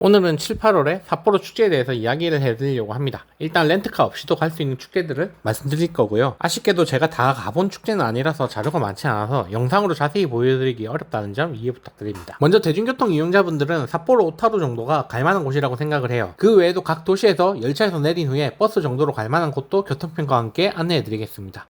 오늘은 7, 8월에 삿포로 축제에 대해서 이야기를 해드리려고 합니다. 일단 렌트카 없이도 갈 수 있는 축제들을 말씀드릴 거고요. 아쉽게도 제가 다 가본 축제는 아니라서 자료가 많지 않아서 영상으로 자세히 보여드리기 어렵다는 점 이해 부탁드립니다. 먼저 대중교통 이용자분들은 삿포로 오타루 정도가 갈만한 곳이라고 생각을 해요. 그 외에도 각 도시에서 열차에서 내린 후에 버스 정도로 갈만한 곳도 교통편과 함께 안내해드리겠습니다.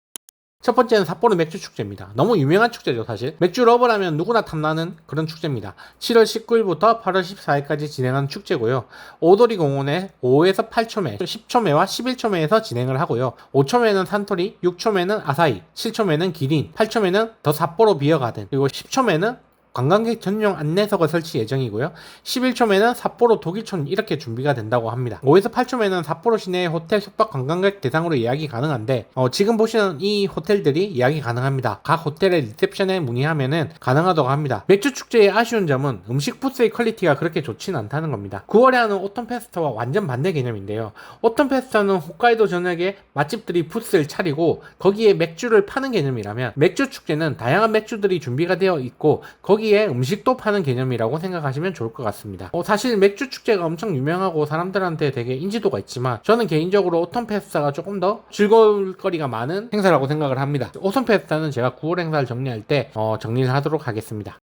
첫 번째는 삿포로 맥주 축제입니다. 너무 유명한 축제죠, 사실. 맥주 러버라면 누구나 탐나는 그런 축제입니다. 7월 19일부터 8월 14일까지 진행하는 축제고요. 오도리 공원에 5에서 8초매, 10초매와 11초매에서 진행을 하고요. 5초매는 산토리, 6초매는 아사히, 7초매는 기린, 8초매는 더 삿포로 비어가든, 그리고 10초매는 관광객 전용 안내석을 설치 예정이고요. 11초매는 삿포로 독일촌 이렇게 준비가 된다고 합니다. 5에서 8초매는 삿포로 시내의 호텔 숙박 관광객 대상으로 예약이 가능한데 지금 보시는 이 호텔들이 예약이 가능합니다. 각 호텔의 리셉션에 문의하면은 가능하다고 합니다. 맥주 축제의 아쉬운 점은 음식 부스의 퀄리티가 그렇게 좋지는 않다는 겁니다. 9월에 하는 오텀 페스타와 완전 반대 개념인데요. 오텀 페스타는 홋카이도 전역에 맛집들이 부스를 차리고 거기에 맥주를 파는 개념이라면 맥주 축제는 다양한 맥주들이 준비가 되어 있고 거기에 음식도 파는 개념이라고 생각하시면 좋을 것 같습니다. 사실 맥주 축제가 엄청 유명하고 사람들한테 되게 인지도가 있지만 저는 개인적으로 오텀 페스타가 조금 더 즐거울 거리가 많은 행사라고 생각을 합니다. 오텀 페스타는 제가 9월 행사를 정리할 때 정리를 하도록 하겠습니다.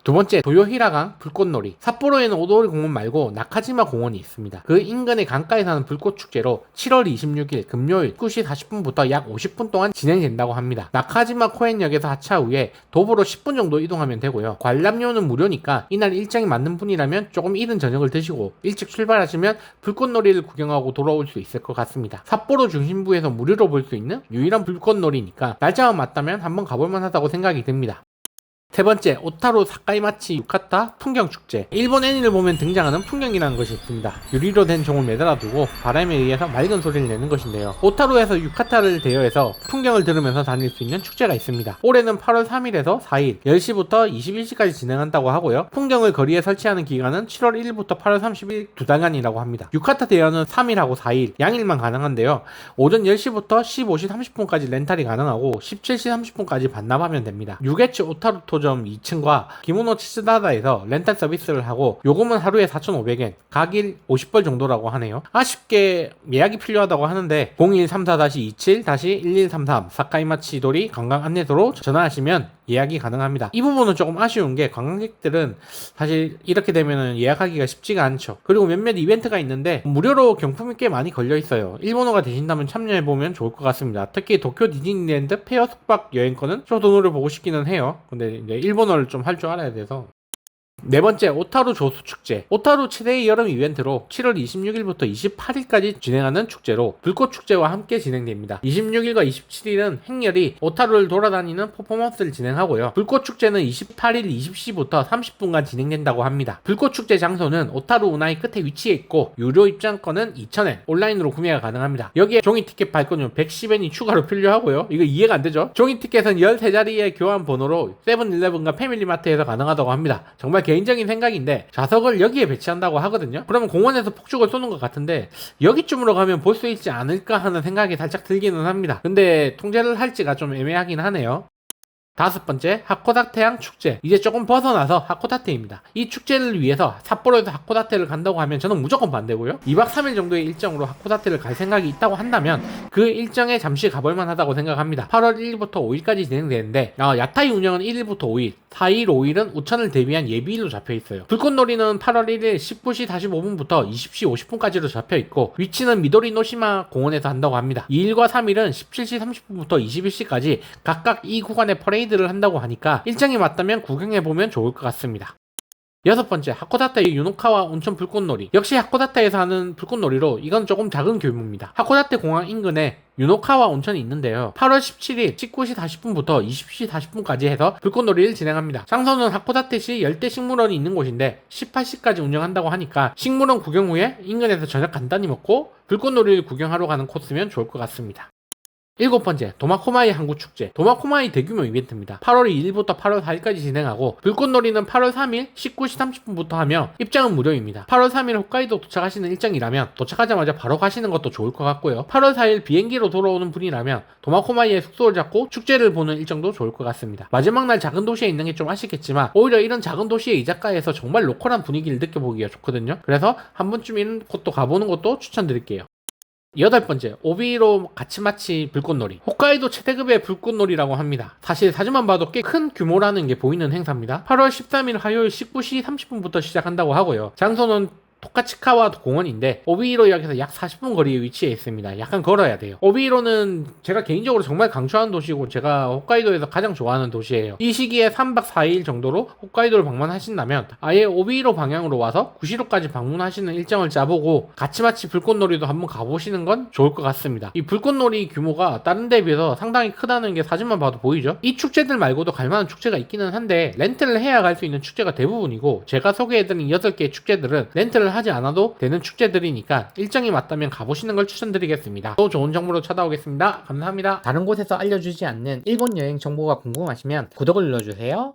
두 번째, 도요히라강 불꽃놀이. 삿포로에는 오도리 공원 말고 나카지마 공원이 있습니다. 그 인근의 강가에서 하는 불꽃축제로 7월 26일 금요일 9시 40분부터 약 50분 동안 진행된다고 합니다. 나카지마 코엔역에서 하차 후에 도보로 10분 정도 이동하면 되고요. 관람료는 무료니까 이날 일정이 맞는 분이라면 조금 이른 저녁을 드시고 일찍 출발하시면 불꽃놀이를 구경하고 돌아올 수 있을 것 같습니다. 삿포로 중심부에서 무료로 볼 수 있는 유일한 불꽃놀이니까 날짜만 맞다면 한번 가볼만 하다고 생각이 듭니다. 세 번째, 오타루 사카이마치 유카타 풍경축제. 일본 애니를 보면 등장하는 풍경이라는 것이 있습니다. 유리로 된 종을 매달아두고 바람에 의해서 맑은 소리를 내는 것인데요. 오타루에서 유카타를 대여해서 풍경을 들으면서 다닐 수 있는 축제가 있습니다. 올해는 8월 3일에서 4일, 10시부터 21시까지 진행한다고 하고요. 풍경을 거리에 설치하는 기간은 7월 1일부터 8월 30일 두 달간이라고 합니다. 유카타 대여는 3일하고 4일, 양일만 가능한데요. 오전 10시부터 15시 30분까지 렌탈이 가능하고 17시 30분까지 반납하면 됩니다. 유게츠 오타루 점 2층과 기모노 치즈다다에서 렌탈 서비스를 하고 요금은 하루에 4,500엔, 각일 50벌 정도라고 하네요. 아쉽게 예약이 필요하다고 하는데 0134-27-1133 사카이마치도리 관광 안내소로 전화하시면 예약이 가능합니다. 이 부분은 조금 아쉬운 게 관광객들은 사실 이렇게 되면 예약하기가 쉽지가 않죠. 그리고 몇몇 이벤트가 있는데 무료로 경품이 꽤 많이 걸려 있어요. 일본어가 되신다면 참여해보면 좋을 것 같습니다. 특히 도쿄 디즈니랜드 페어 숙박 여행권은 저 돈으로 보고 싶기는 해요. 근데 이제 일본어를 좀 할 줄 알아야 돼서. 네 번째, 오타루 조수축제. 오타루 최대의 여름 이벤트로 7월 26일부터 28일까지 진행하는 축제로 불꽃축제와 함께 진행됩니다. 26일과 27일은 행렬이 오타루를 돌아다니는 퍼포먼스를 진행하고요. 불꽃축제는 28일 20시부터 30분간 진행된다고 합니다. 불꽃축제 장소는 오타루 운하의 끝에 위치해 있고 유료 입장권은 2,000엔, 온라인으로 구매가 가능합니다. 여기에 종이티켓 발권료 110엔이 추가로 필요하고요. 이거 이해가 안 되죠? 종이티켓은 13자리의 교환 번호로 세븐일레븐과 패밀리마트에서 가능하다고 합니다. 정말 개인적인 생각인데 좌석을 여기에 배치한다고 하거든요. 그러면 공원에서 폭죽을 쏘는 것 같은데 여기쯤으로 가면 볼 수 있지 않을까 하는 생각이 살짝 들기는 합니다. 근데 통제를 할지가 좀 애매하긴 하네요. 다섯 번째, 하코다테항 축제. 이제 조금 벗어나서 하코다테입니다. 이 축제를 위해서 삿포로에서 하코다테를 간다고 하면 저는 무조건 반대고요. 2박 3일 정도의 일정으로 하코다테를 갈 생각이 있다고 한다면 그 일정에 잠시 가볼만 하다고 생각합니다. 8월 1일부터 5일까지 진행되는데 야타이 운영은 1일부터 5일, 4일, 5일은 우천을 대비한 예비일로 잡혀있어요. 불꽃놀이는 8월 1일 19시 45분부터 20시 50분까지로 잡혀있고 위치는 미도리 노시마 공원에서 한다고 합니다. 2일과 3일은 17시 30분부터 21시까지 각각 이 구간의 퍼레이드를 한다고 하니까 일정이 맞다면 구경해보면 좋을 것 같습니다. 여섯 번째, 하코다테의 유노카와 온천 불꽃놀이. 역시 하코다테에서 하는 불꽃놀이로 이건 조금 작은 규모입니다. 하코다테 공항 인근에 유노카와 온천이 있는데요. 8월 17일 19시 40분부터 20시 40분까지 해서 불꽃놀이를 진행합니다. 장소는 하코다테시 열대식물원이 있는 곳인데 18시까지 운영한다고 하니까 식물원 구경 후에 인근에서 저녁 간단히 먹고 불꽃놀이를 구경하러 가는 코스면 좋을 것 같습니다. 7번째, 도마코마이 한국축제. 도마코마이 대규모 이벤트입니다. 8월 2일부터 8월 4일까지 진행하고 불꽃놀이는 8월 3일 19시 30분부터 하며 입장은 무료입니다. 8월 3일 홋카이도 도착하시는 일정이라면 도착하자마자 바로 가시는 것도 좋을 것 같고요. 8월 4일 비행기로 돌아오는 분이라면 도마코마이에 숙소를 잡고 축제를 보는 일정도 좋을 것 같습니다. 마지막 날 작은 도시에 있는 게 좀 아쉽겠지만 오히려 이런 작은 도시의 이자카야에서 정말 로컬한 분위기를 느껴보기가 좋거든요. 그래서 한 번쯤 이런 곳도 가보는 것도 추천드릴게요. 8번째, 오비로 가치마치 불꽃놀이. 홋카이도 최대급의 불꽃놀이라고 합니다. 사실 사진만 봐도 꽤 큰 규모라는 게 보이는 행사입니다. 8월 13일 화요일 19시 30분부터 시작한다고 하고요. 장소는 토카치카와 공원인데 오비히로역에서 약 40분 거리에 위치해 있습니다. 약간 걸어야 돼요. 오비히로는 제가 개인적으로 정말 강추하는 도시고 제가 홋카이도에서 가장 좋아하는 도시예요. 이 시기에 3박 4일 정도로 홋카이도를 방문하신다면 아예 오비히로 방향으로 와서 구시로까지 방문하시는 일정을 짜보고 가치마치 불꽃놀이도 한번 가보시는 건 좋을 것 같습니다. 이 불꽃놀이 규모가 다른 데 비해서 상당히 크다는 게 사진만 봐도 보이죠? 이 축제들 말고도 갈만한 축제가 있기는 한데 렌트를 해야 갈 수 있는 축제가 대부분이고 제가 소개해드린 8개의 축제들은 렌트를 하지 않아도 되는 축제들이니까 일정이 맞다면 가보시는 걸 추천드리겠습니다. 또 좋은 정보로 찾아오겠습니다. 감사합니다. 다른 곳에서 알려주지 않는 일본 여행 정보가 궁금하시면 구독을 눌러주세요.